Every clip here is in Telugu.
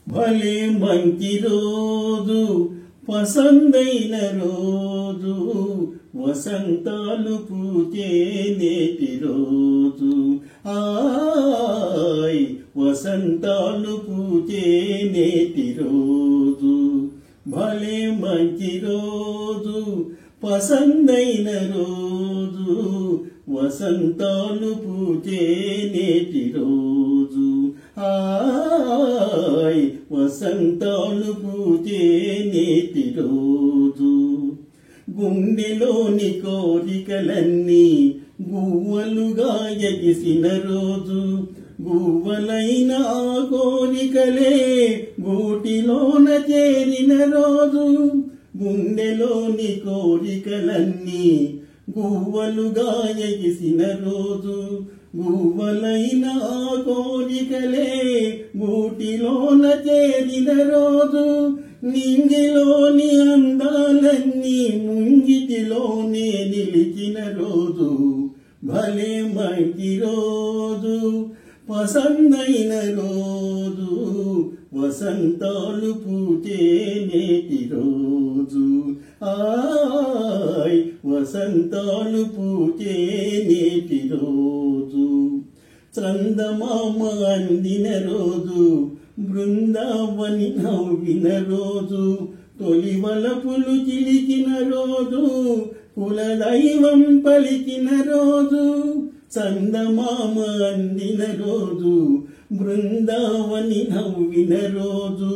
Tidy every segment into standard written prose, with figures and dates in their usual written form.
భలే మంచి రోజు పసందైన రోజు వసంతాలు పూచే నేటి రోజు ఆయ్ వసంతాలు పూచే నేటి రోజు భలే మంచి రోజు పసందైన రోజు వసంతాలు పూచే నేటి రోజు ఆయ్ వసంతాలు పూచే నేటి రోజు గుండెలోని కోరికలన్నీ గువ్వలుగా ఎగిసిన రోజు గువ్వలైన ఆ కోరికలే గూటిలోన చేరిన రోజు గుండెలోని కోరికలన్నీ గువ్వలుగా ఎగిసిన రోజు గువ్వలైన ఆ కోరికలే గూటిలోన చేరిన రోజు నింగిలోని అందాలన్నీ ముంగిటిలోనే నిలిచిన రోజు భలే మంచి రోజు పసందైన రోజు వసంతాలు పూచే నేటి రోజు ఆయ్ వసంతాలు పూచే నేటి రోజు చందమామ అందిన రోజు బృందావని నవ్విన రోజు తొలి వలపులు చిలికిన రోజు కులదైవం పలికిన రోజు చందమామ అందిన రోజు బృందావని నవ్విన రోజు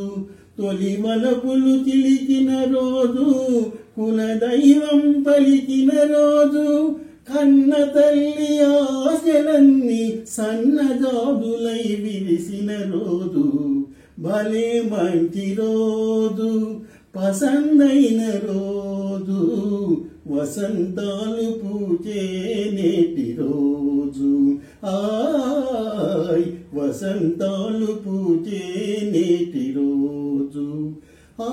తొలి వలపులు చిలికిన రోజు కులదైవం పలికిన రోజు కన్న తల్లి ఆశలన్నీ సన్నజాదులై విరిసిన రోజు భలే మంచి రోజు పసందైన రోజు వసంతాలు పూచే నేటి రోజు ఆయ్ వసంతాలు పూచే నేటి రోజు ఆ